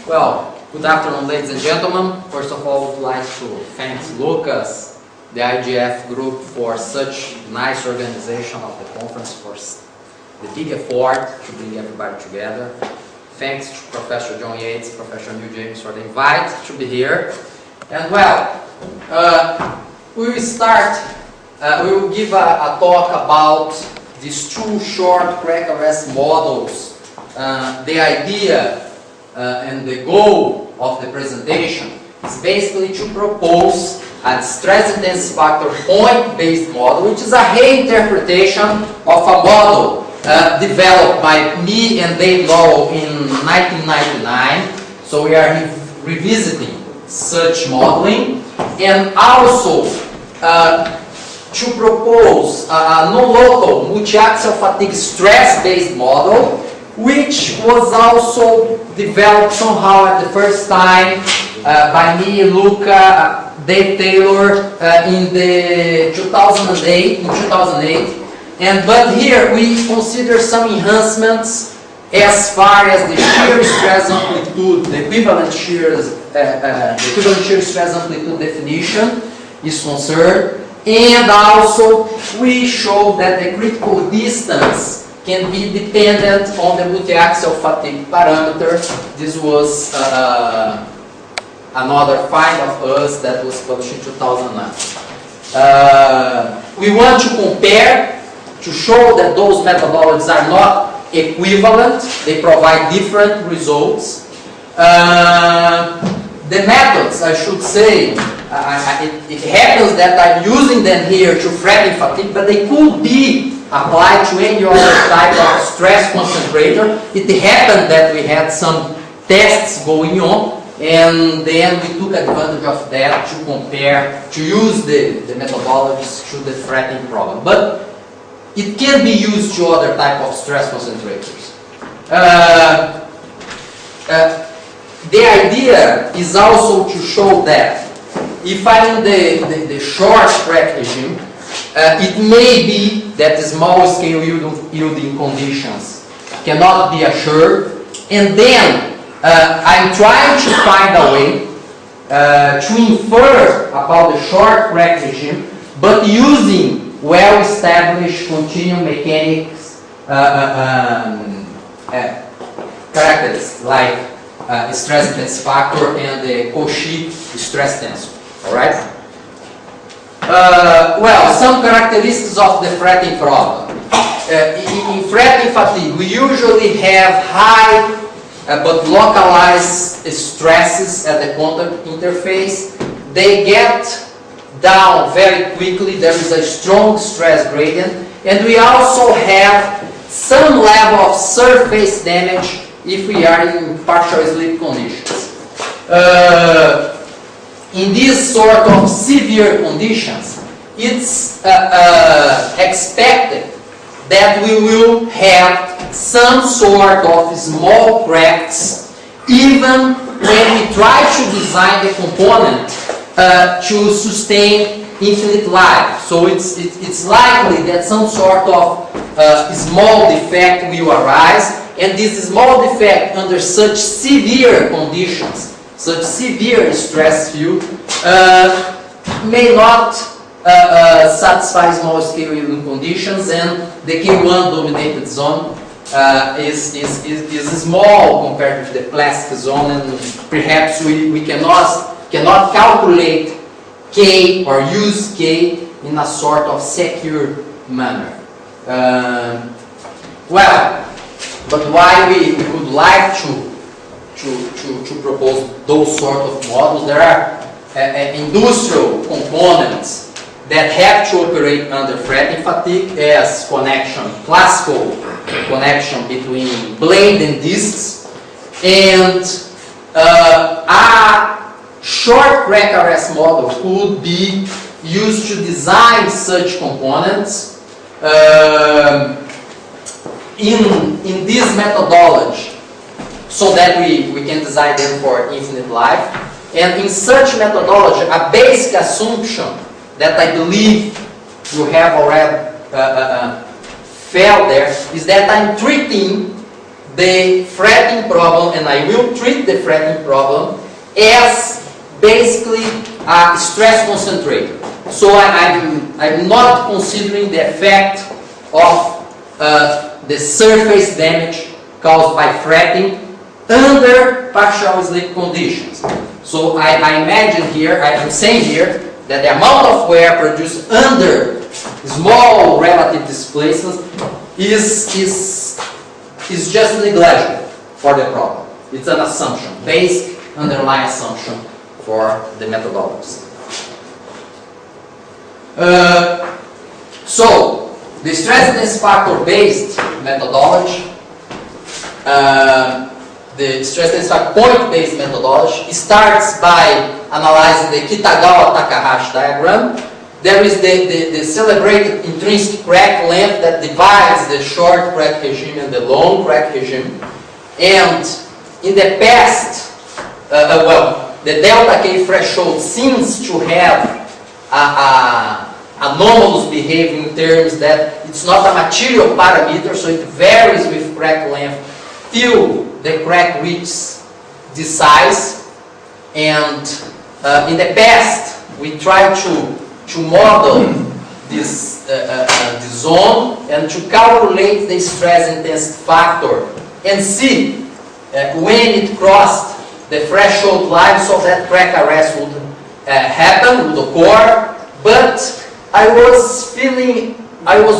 Well, good afternoon, ladies and gentlemen. First of all, I would like to thank Lucas, the IGF group, for such nice organization of the conference, for the big effort to bring everybody together. Thanks to Professor John Yates, Professor Neil James for the invite to be here. And well, we will start, we will give a talk about these two short crack arrest models. The idea and the goal of the presentation is basically to propose a stress intensity factor point-based model, which is a reinterpretation of a model developed by me and Dave Lowell in 1999. So we are revisiting such modeling, and also to propose a non-local multiaxial fatigue stress-based model, which was also developed somehow at the first time by me, Luca, Dave Taylor in 2008. But here we consider some enhancements as far as the shear stress amplitude, the equivalent shear stress amplitude definition is concerned, and also we show that the critical distance can be dependent on the multiaxial fatigue parameter. This was another find of us that was published in 2009. We want to compare, to show that those methodologies are not equivalent, they provide different results. The methods, I should say, it happens that I'm using them here to threaten fatigue, but they could be applied to any other type of stress concentrator. It happened that we had some tests going on, and then we took advantage of that to compare, to use the methodologies to the threatening problem. But it can be used to other type of stress concentrators. The idea is also to show that if I'm in the short crack regime, it may be that the small scale yielding conditions cannot be assured, and then I'm trying to find a way to infer about the short crack regime, but using well-established continuum mechanics characteristics like stress intensity factor and the Cauchy stress tensor. All right. Well, some characteristics of the threatening problem. In threatening fatigue, we usually have high but localized stresses at the contact interface. They get down very quickly. There is a strong stress gradient, and we also have some level of surface damage if we are in partial sleep conditions. In these sort of severe conditions, it's expected that we will have some sort of small cracks even when we try to design the component to sustain infinite life. So it's likely that some sort of small defect will arise, and this small defect under such severe conditions, such severe stress field, may not satisfy small scale yielding conditions, and the K1 dominated zone is small compared to the plastic zone, and perhaps we cannot calculate K or use K in a sort of secure manner. Well, but why we would like to propose those sort of models? There are industrial components that have to operate under threatening fatigue as classical connection between blade and discs, and a short crack arrest model could be used to design such components in this methodology, so that we can design them for infinite life. And in such methodology, a basic assumption that I believe you have already felt there is that I'm treating the fretting problem, and I will treat the fretting problem as basically a stress concentrator. So I'm not considering the effect of the surface damage caused by fretting under partial slip conditions. So I imagine here, I'm saying here, that the amount of wear produced under small relative displacements is just negligible for the problem. It's an assumption, basic underlying assumption for the methodologies. So, the stress intensity factor based methodology, the stress intensity factor point based methodology starts by analyzing the Kitagawa-Takahashi diagram. There is the celebrated intrinsic crack length that divides the short crack regime and the long crack regime. And in the past, the delta K threshold seems to have anomalous behavior in terms that it's not a material parameter, so it varies with crack length till the crack reaches this size. And in the past, we tried to model this zone and to calculate the stress intensity factor and see when it crossed the threshold line so that crack arrest would happen, would occur. But I was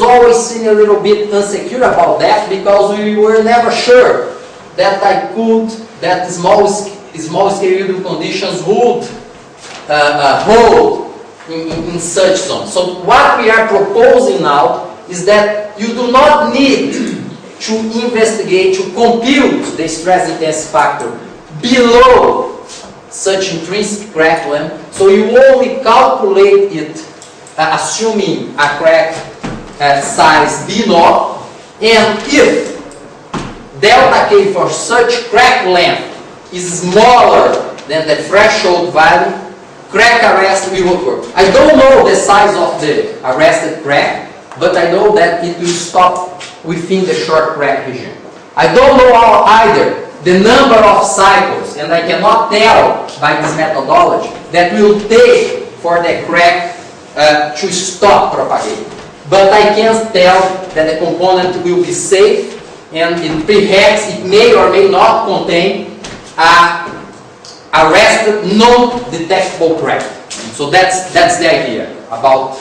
always feeling a little bit insecure about that because we were never sure that that small scale yielding conditions would hold in such zones. So what we are proposing now is that you do not need to investigate, to compute the stress intensity factor below such intrinsic crack length. So you only calculate it assuming a crack size B0, and if delta K for such crack length is smaller than the threshold value, crack arrest will occur. I don't know the size of the arrested crack, but I know that it will stop within the short crack region. I don't know either the number of cycles, and I cannot tell by this methodology that will take for the crack to stop propagating. But I can tell that the component will be safe, and perhaps it may or may not contain arrested non-detectable crack. So that's the idea about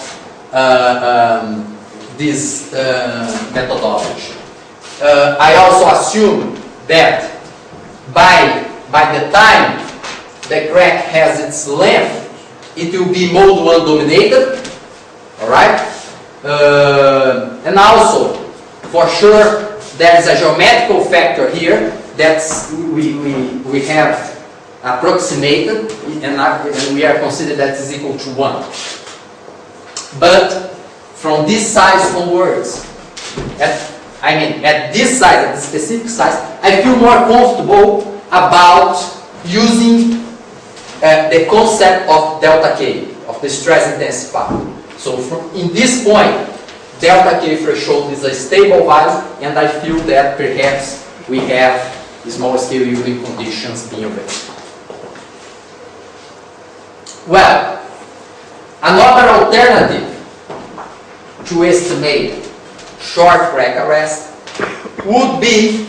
this methodology. I also assume that by the time the crack has its length, it will be mode 1 dominated, all right? And also, for sure, there is a geometrical factor here that we have approximated, and we are considered that is equal to 1. But from this size onwards, at this size, at the specific size, I feel more comfortable about using the concept of delta K, of the stress intensity factor. So in this point, delta K threshold is a stable value, and I feel that perhaps we have small scale yielding conditions being available. Well, another alternative to estimate short crack arrest would be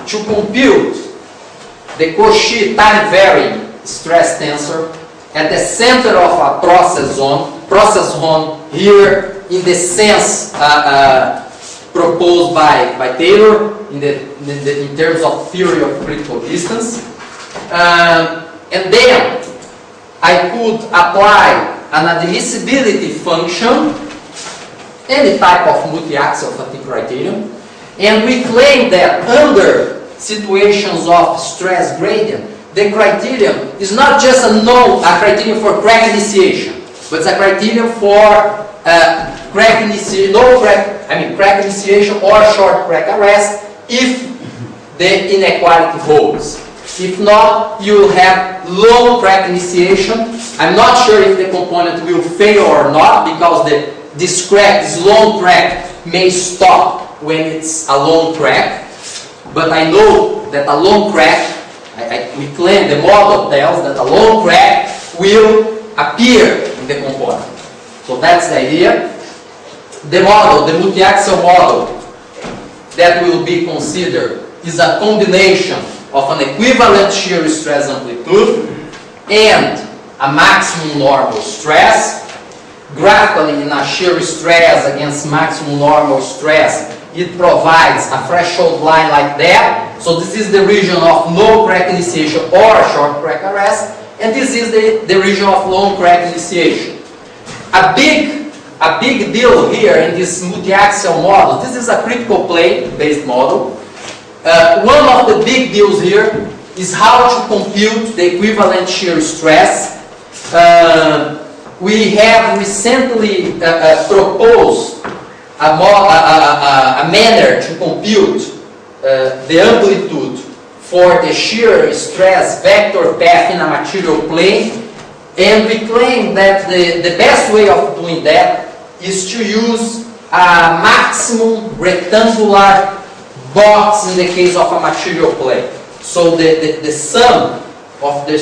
to compute the Cauchy time varying stress tensor at the center of a process zone here in the sense proposed by Taylor in terms of theory of critical distance. And then I could apply an admissibility function, any type of multiaxial fatigue criterion, and we claim that under situations of stress gradient, the criterion is not just a criterion for crack initiation, but it's a criterion for crack initiation or short crack arrest if the inequality holds. If not, you will have long crack initiation. I'm not sure if the component will fail or not, because this long crack may stop when it's a long crack. but I know that a long crack, we claim, the model tells that a long crack will appear in the component. So that's the idea. The model, the multiaxial model that will be considered is a combination of an equivalent shear stress amplitude and a maximum normal stress. Graphically, in a shear stress against maximum normal stress, it provides a threshold line like that. So this is the region of no crack initiation or short crack arrest, and this is the region of long crack initiation. A big deal here in this multiaxial model, this is a critical plane based model. One of the big deals here is how to compute the equivalent shear stress. We have recently proposed a manner to compute the amplitude for the shear stress vector path in a material plane, and we claim that the best way of doing that is to use a maximum rectangular box in the case of a material plane. So the sum of the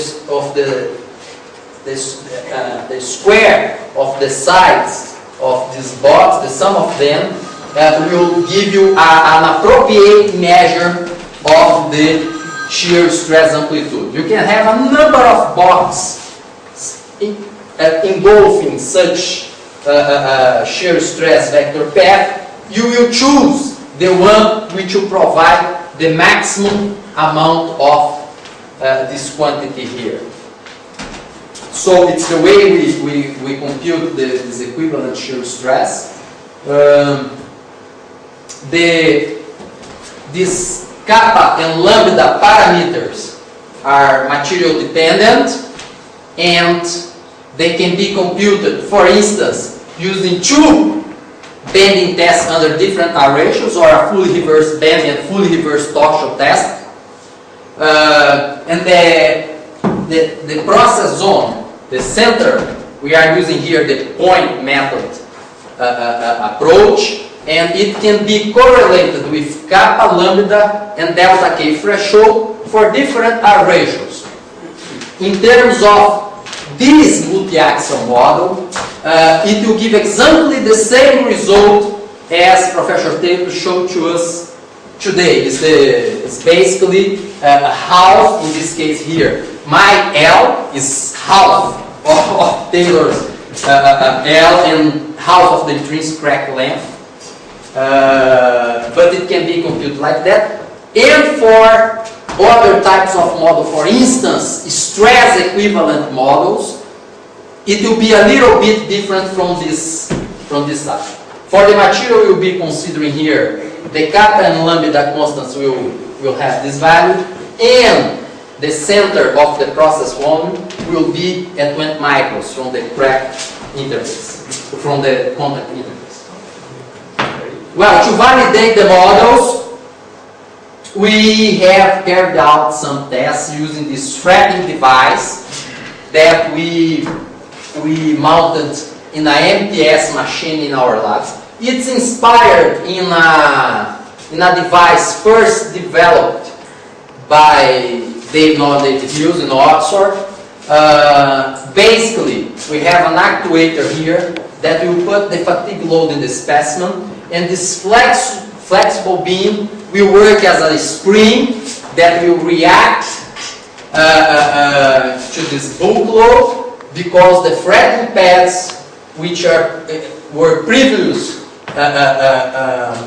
square of the sides of this box, the sum of them, will give you an appropriate measure of the shear stress amplitude. You can have a number of boxes engulfing such shear stress vector path. You will choose the one which will provide the maximum amount of this quantity here. So it's the way we compute this equivalent shear stress. These kappa and lambda parameters are material dependent, and they can be computed, for instance, using two bending tests under different R ratios, or a fully reversed bend and fully reversed torsion test. And the process zone, the center, we are using here the point method approach, and it can be correlated with kappa, lambda, and delta K threshold for different R ratios. In terms of this multiaxial model, it will give exactly the same result as Professor Taylor showed to us today. It's basically half, in this case here. My L is half of Taylor's L and half of the intrinsic crack length. But it can be computed like that. And for other types of model, for instance, stress equivalent models, it will be a little bit different from this side. For the material we'll be considering here, the kappa and lambda constants will have this value, and the center of the process volume will be at 20 microns from the crack interface, from the contact interface. Well, to validate the models, we have carried out some tests using this threading device that we mounted in an MTS machine in our labs. It's inspired in a device first developed by Dave Hughes in Oxford. Basically, we have an actuator here that will put the fatigue load in the specimen, and this flexible beam will work as a spring that will react to this bulk load, because the threading pads, which were previously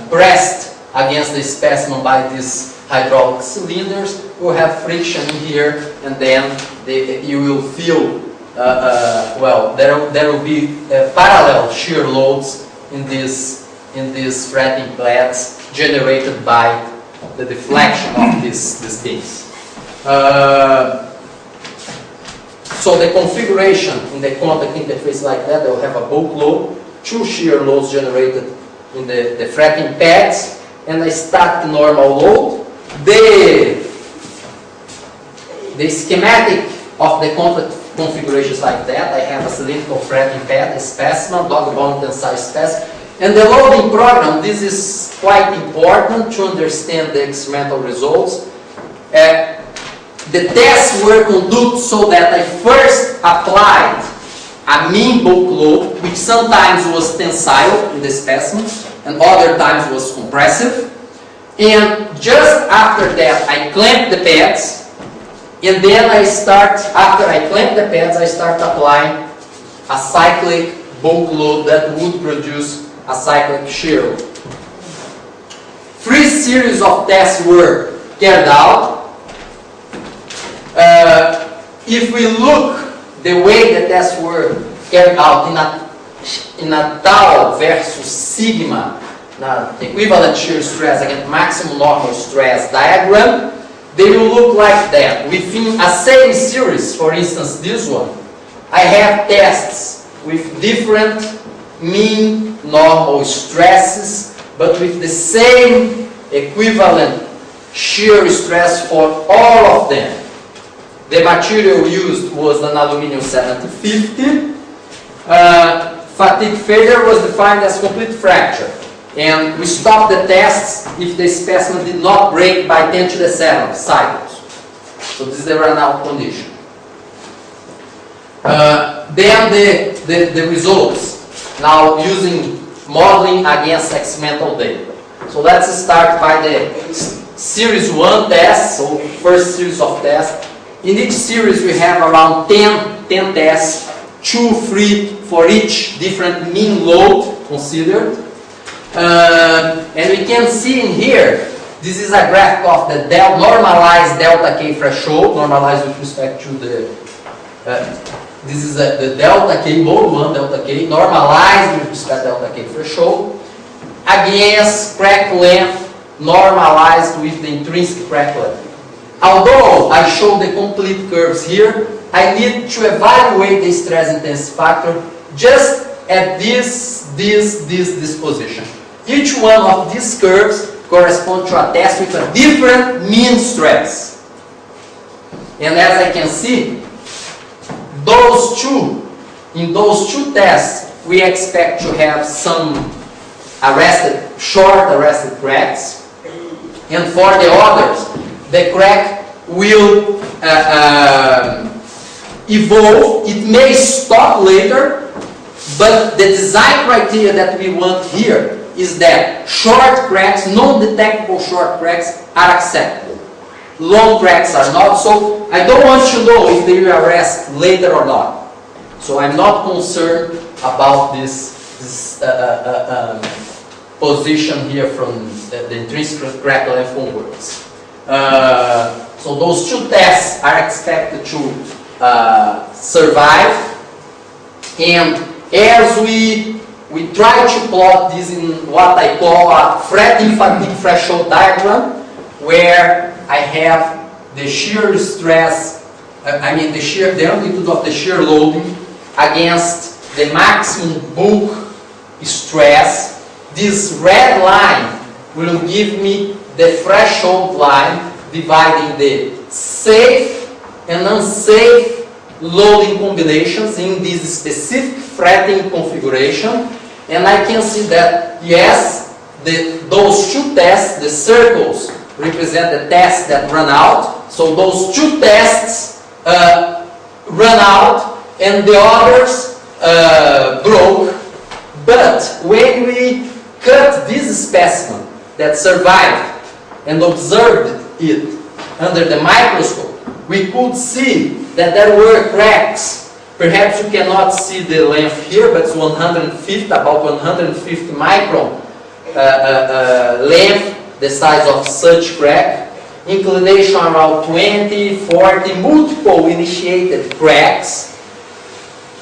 pressed against the specimen by these hydraulic cylinders, will have friction in here, and then you will feel well, there will be parallel shear loads in these threading pads generated by the deflection of these beams. So the configuration in the contact interface like that, they will have a bulk load, two shear loads generated in the threading pads, and a static normal load. The schematic of the contact configuration is like that. I have a cylindrical threading pad, a specimen, dog bone tensile specimen, And the loading program, this is quite important to understand the experimental results. The tests were conducted so that I first applied a mean bulk load, which sometimes was tensile in the specimen, and other times was compressive. And just after that, I clamped the pads, and then after I clamp the pads, I start applying a cyclic bulk load that would produce a cyclic shear load. 3 series of tests were carried out. If we look the way the tests were carried out in a tau versus sigma, equivalent shear stress against maximum normal stress diagram, they will look like that. Within a same series, for instance this one, I have tests with different mean normal stresses, but with the same equivalent shear stress for all of them. The material used was an aluminum 7050. Fatigue failure was defined as complete fracture. And we stopped the tests if the specimen did not break by 10 to the 7 cycles. So this is the run-out condition. Then the results, now using modeling against experimental data. So let's start by the series 1 test, so first series of tests. In each series we have around 10 tests, 2 free for each different mean load considered. And we can see in here, this is a graph of the normalized delta K threshold, normalized with respect to the, this is the delta K, mode 1 delta K, normalized with respect to delta K threshold, against crack length, normalized with the intrinsic crack length. Although I show the complete curves here, I need to evaluate the stress intensity factor just at this position. Each one of these curves corresponds to a test with a different mean stress. And as I can see, in those two tests, we expect to have some short arrested cracks. And for the others, the crack will evolve. It may stop later, but the design criteria that we want here is that short cracks, non-detectable short cracks, are acceptable. Long cracks are not. So I don't want to know if they will arrest later or not. So I'm not concerned about this position here from the intrinsic crack length onwards. So those two tests are expected to survive, and as we try to plot this in what I call a fretting fatigue threshold diagram, where I have the shear stress, the amplitude of the shear loading against the maximum bulk stress. This red line will give me the threshold line dividing the safe and unsafe loading combinations in this specific fretting configuration. And I can see that, yes, those two tests, the circles, represent the tests that run out. So those two tests run out and the others broke. But when we cut this specimen that survived and observed it under the microscope, we could see that there were cracks. Perhaps you cannot see the length here, but it's 150, about 150 micron length, the size of such crack. Inclination around 20, 40, multiple initiated cracks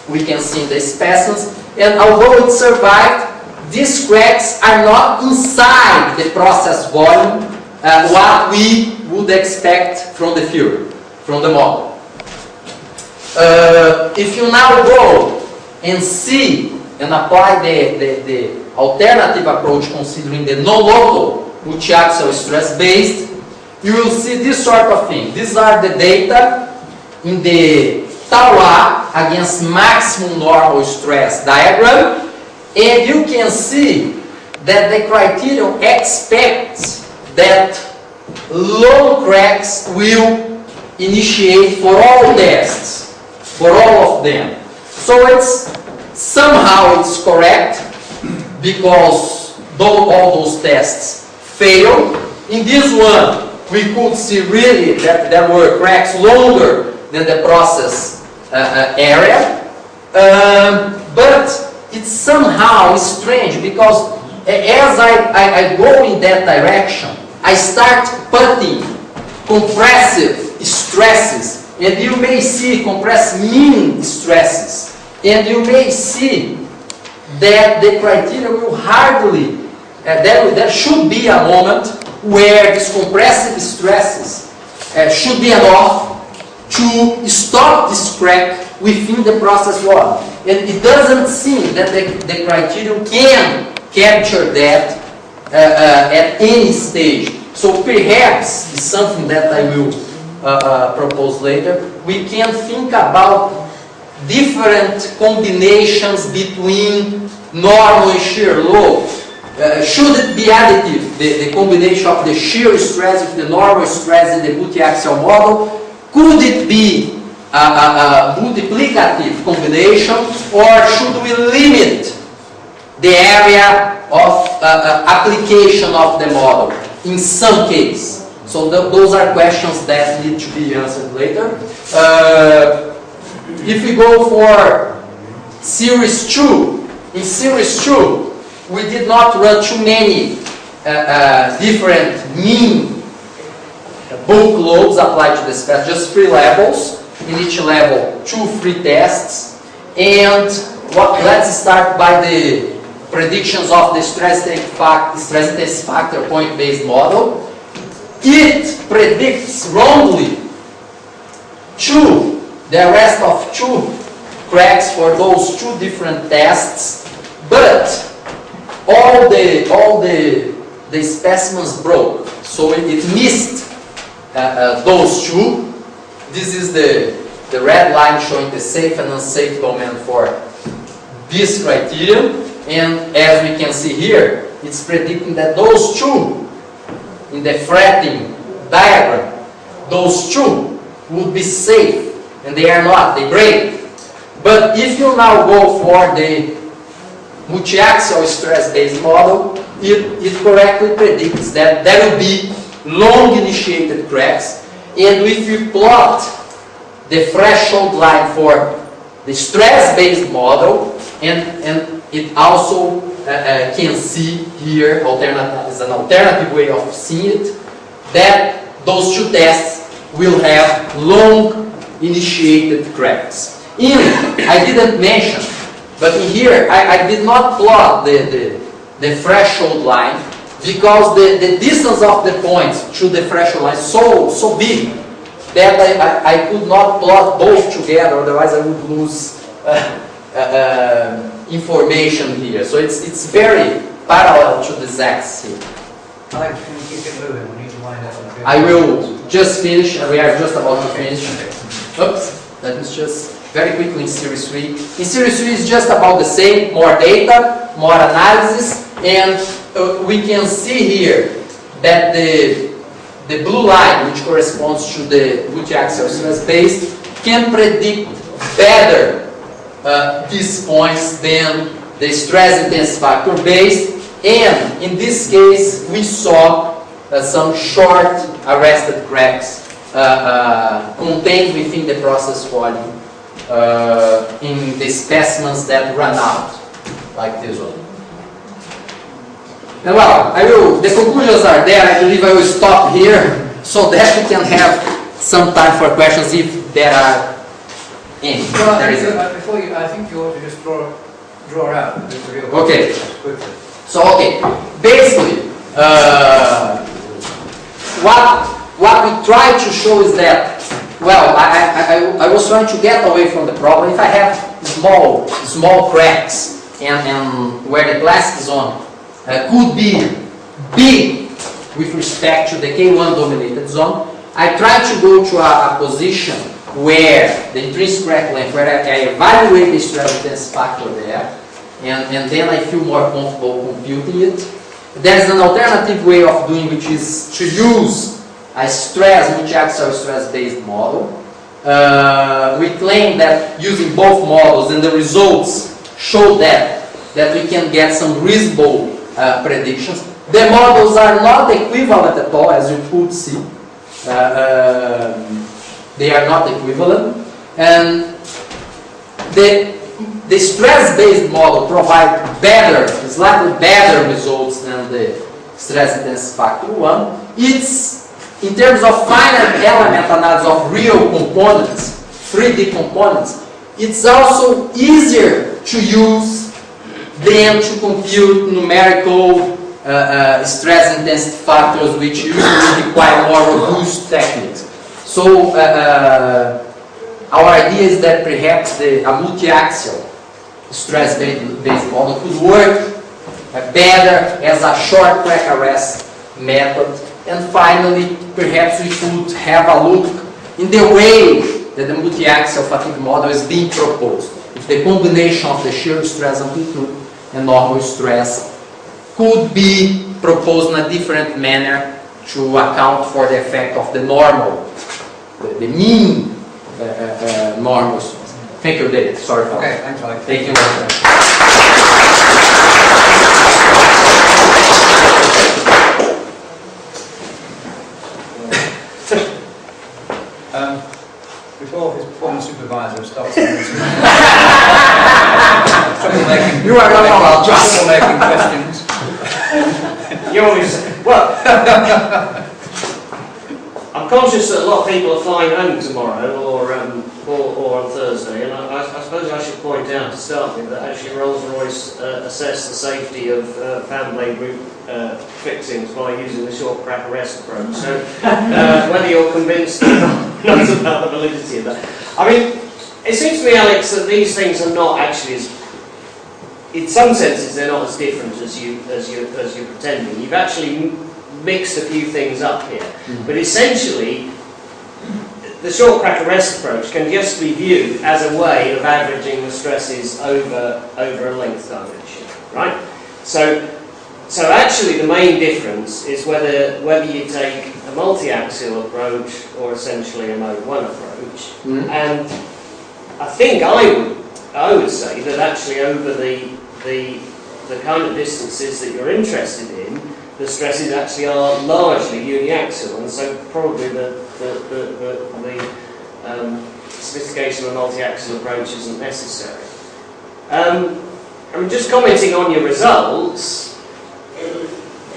we can see in the specimens. And although it survived, these cracks are not inside the process volume, what we would expect from the theory, from the model. If you now go and see and apply the alternative approach considering the non-local multiaxial stress-based, you will see this sort of thing. These are the data in the tau A against maximum normal stress diagram, And you can see that the criterion expects that long cracks will initiate for all tests, for all of them. So somehow it's correct, because all those tests failed. In this one, we could see really that there were cracks longer than the process area. But it's somehow strange, because as I go in that direction, I start putting compressive stresses, and you may see compressed mean stresses, and you may see that the criteria will hardly, there should be a moment where these compressive stresses should be enough to stop this crack within the process wall. And it doesn't seem that the criterion can capture that at any stage. So perhaps, it's something that I will propose later, we can think about different combinations between normal and shear load. Should it be additive, the combination of the shear stress with the normal stress in the multiaxial model? Could it be a multiplicative combination, or should we limit the area of application of the model in some case? So those are questions that need to be answered later. If we go for series 2, in series 2, we did not run too many different mean bulk loads applied to the specimen, just 3 levels. In each level, 2 free tests. And let's start by the predictions of the stress intensity factor point-based model. It predicts wrongly the arrest of 2 cracks for those 2 different tests, but all the specimens broke, so it missed those 2. This is the red line showing the safe and unsafe domain for this criterion, and as we can see here, it's predicting that those 2 in the fretting diagram, those 2 would be safe, and they are not, they break. But if you now go for the multiaxial stress-based model, it correctly predicts that there will be long initiated cracks. And if we plot the threshold line for the stress-based model, and it also can see here, is an alternative way of seeing it, that those 2 tests will have long initiated cracks. I didn't mention, but in here I did not plot the threshold line, because the distance of the points to the threshold line is so big that I could not plot both together, otherwise I would lose information here. So it's very parallel to this axis here. Alex, can you keep it moving? We need to wind up. I will just finish, we are just about to finish. Oops, that is just very quickly in series 3. In series 3 is just about the same, more data, more analysis, and we can see here that the blue line, which corresponds to the multiaxial stress-based, can predict better these points than the stress intensity factor based, and in this case we saw some short arrested cracks contained within the process volume in the specimens that run out, like this one. And well, the conclusions are there. I believe I will stop here so that we can have some time for questions if there are any. Well, I think you ought to just draw out the real. Okay. Quickly. So basically, what we try to show is that, well, I was trying to get away from the problem. If I have small cracks and where the plastic zone could be big with respect to the K1 dominated zone, I try to go to a position where the intrinsic crack length, where I evaluate the stress intensity factor there, and then I feel more comfortable computing it. There's an alternative way of doing, which is to use a multiaxial stress-based model. We claim that using both models and the results show that we can get some reasonable predictions. The models are not equivalent at all, as you could see. They are not equivalent. And the stress-based model provides slightly better results than the stress intensity factor 1. It's, in terms of finite element analysis of real components, 3D components, it's also easier to use than to compute numerical stress intensity factors, which usually require more robust techniques. So our idea is that perhaps a multiaxial stress-based model could work better as a short crack arrest method. And finally, perhaps we could have a look in the way that the multiaxial fatigue model is being proposed. If the combination of the shear stress amplitude and normal stress could be proposed in a different manner to account for the effect of the normal, the mean normal stress. Thank you, David. Sorry for Okay, thanks, Alex. Thank you very much. Before his former supervisor starts making You are not allowed to making questions. You always, well, I'm conscious that a lot of people are flying home tomorrow or on Thursday, and I suppose I should point out to start with that actually Rolls-Royce assessed the safety of fan blade root fixings by using the short crack arrest approach. So whether you're convinced or not about the validity of that. I mean, it seems to me, Alex, that these things are not actually as, in some senses, they're not as different as you're pretending. You've actually mixed a few things up here, but essentially, the short crack arrest approach can just be viewed as a way of averaging the stresses over a length dimension, right? So actually, the main difference is whether you take a multi-axial approach or essentially a mode 1 approach, and I think I would say that actually over the kind of distances that you're interested in, the stresses actually are largely uniaxial, and so probably the sophistication of a multi-axial approach isn't necessary. I'm just commenting on your results.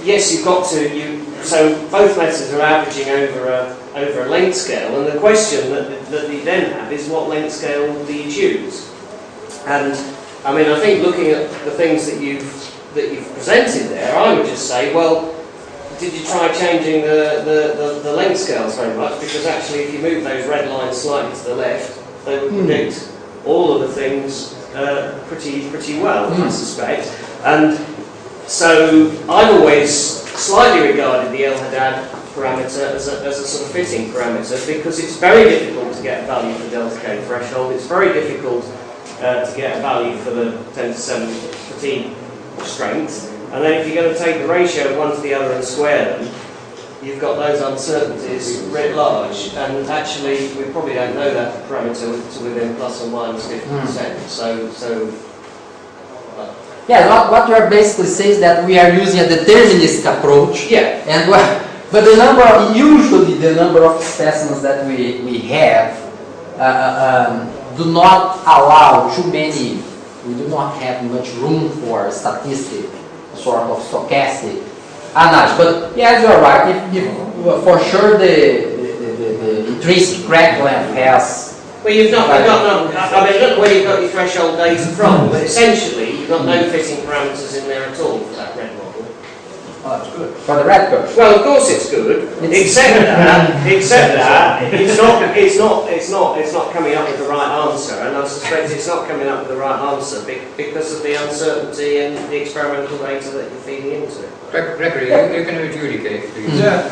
Yes, you've got to. So both methods are averaging over a length scale, and the question that you then have is what length scale do you choose? And I mean, I think looking at the things that you've presented there, I would just say, well, did you try changing the length scales very much? Because actually, if you move those red lines slightly to the left, they would predict all of the things pretty well, I suspect. And so I've always slightly regarded the El-Haddad parameter as a sort of fitting parameter, because it's very difficult to get a value for delta K threshold. It's very difficult to get a value for the 10 to 7 fatigue strength. And then if you're going to take the ratio of one to the other and square them, you've got those uncertainties writ large. And actually, we probably don't know that parameter to within plus or minus 50%. So yeah, what you are basically saying is that we are using a deterministic approach. yeah. And but usually the number of specimens that we have do not allow too many. We do not have much room for statistic, sort of stochastic analysis. But yes, you are right. If for sure the intrinsic crack length has. Well, you've not. I mean, look where you've got your threshold data from. But essentially, you've got no fitting parameters in there at all for that red model. Oh, that's good. For the red curve. Well, of course it's good, except that it's not coming up with the right answer, and I suspect it's not coming up with the right answer because of the uncertainty and the experimental data that you're feeding into it. Gregory, you can adjudicate, please. Yeah.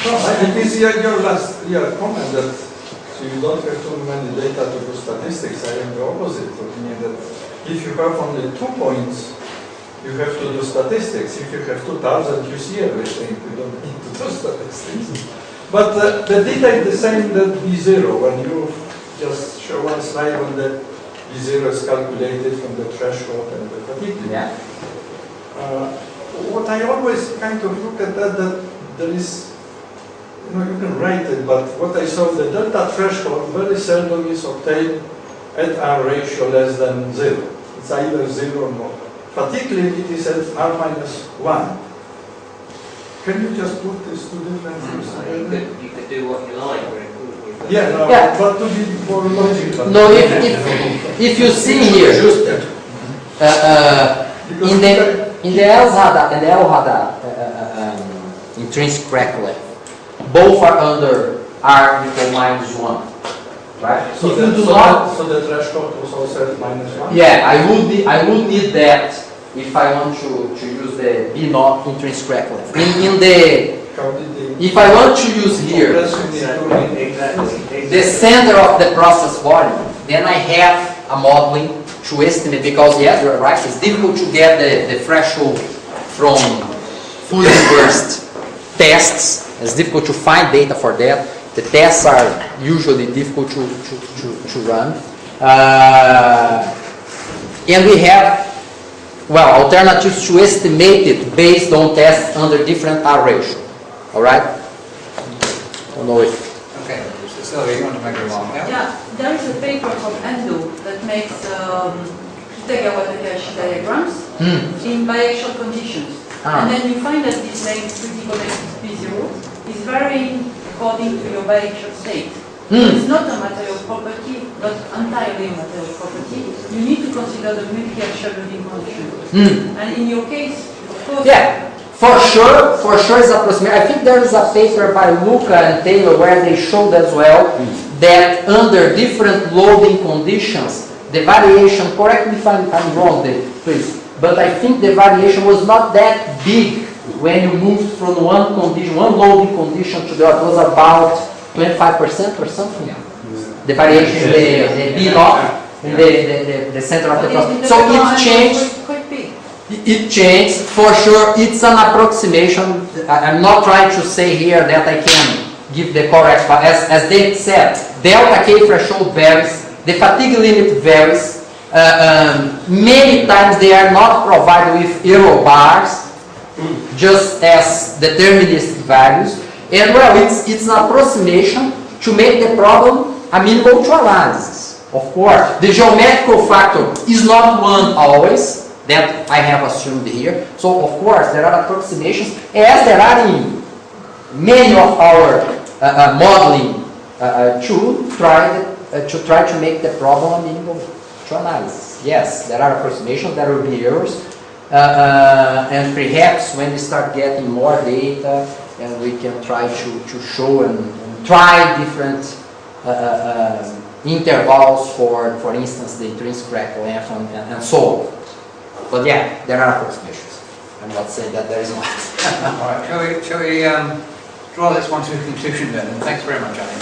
No, it is your comment that you don't have too many data to do statistics. I am the opposite, opinion that if you have only 2 points, you have to do statistics. If you have 2,000, you see everything. You don't need to do statistics. But the data is the same that B0. When you just show one slide when the B0 is calculated from the threshold and the fatigue. Yeah. What I always kind of look at that there is, you know, you can write it, but what I saw, the delta threshold very seldom is obtained at R ratio less than 0. It's either 0 or more. Particularly it is at R minus 1. Can you just put these two different things together? You could do what you like with it, couldn't you? Yeah, no, Yeah. but to be more logical. No, if you see here, in the LHADA and the LHADA intrinsic crack length, both are under R equal minus 1, right? So, If you do so, not, so the threshold was also at minus 1? yeah, I would need that if I want to use the B naught intrinsic crack length. If I want to use here Exactly. the center of the process volume, then I have a modeling to estimate, because yes, you're right, it's difficult to get the threshold from fully reversed tests. It's difficult to find data for that. The tests are usually difficult to run. And we have, well, alternatives to estimate it based on tests under different R ratio. All right? I don't know if... Okay, so Sylvia, you want to make a remark? Yeah, there is a paper from Endo that makes Kitagawa-Takahashi diagrams in biaxial conditions. And then you find that this length critical length P0 is varying according to your biaxial state. So it's not a material property, not entirely a material property. You need to consider the multiaxial loading condition. And in your case, of course... Yeah. For sure it's approximate. I think there is a paper by Luca and Taylor where they showed as well that under different loading conditions, the variation, correct me if I'm wrong, Dave, please, but I think the variation was not that big when you moved from one loading condition to the other. It was about 25% or something. The variation, the B naught, in the center of the process. So it changed. Quite big. It changed, for sure. It's an approximation. I'm not trying to say here that I can give the correct, but as David said, delta K threshold varies, the fatigue limit varies. Many times they are not provided with error bars, just as deterministic values. And well, it's an approximation to make the problem amenable to analysis. Of course, the geometrical factor is not one always. That I have assumed here. So of course there are approximations, as there are in many of our modeling to try to make the problem amenable to analysis. Yes, there are approximations, there will be errors, and perhaps when we start getting more data, and we can try to show and try different intervals for instance, the intrinsic crack length and so on. But yeah, there are approximations. I'm not saying that there is not. All right, shall we draw this one to a conclusion then? And thanks very much, Ali.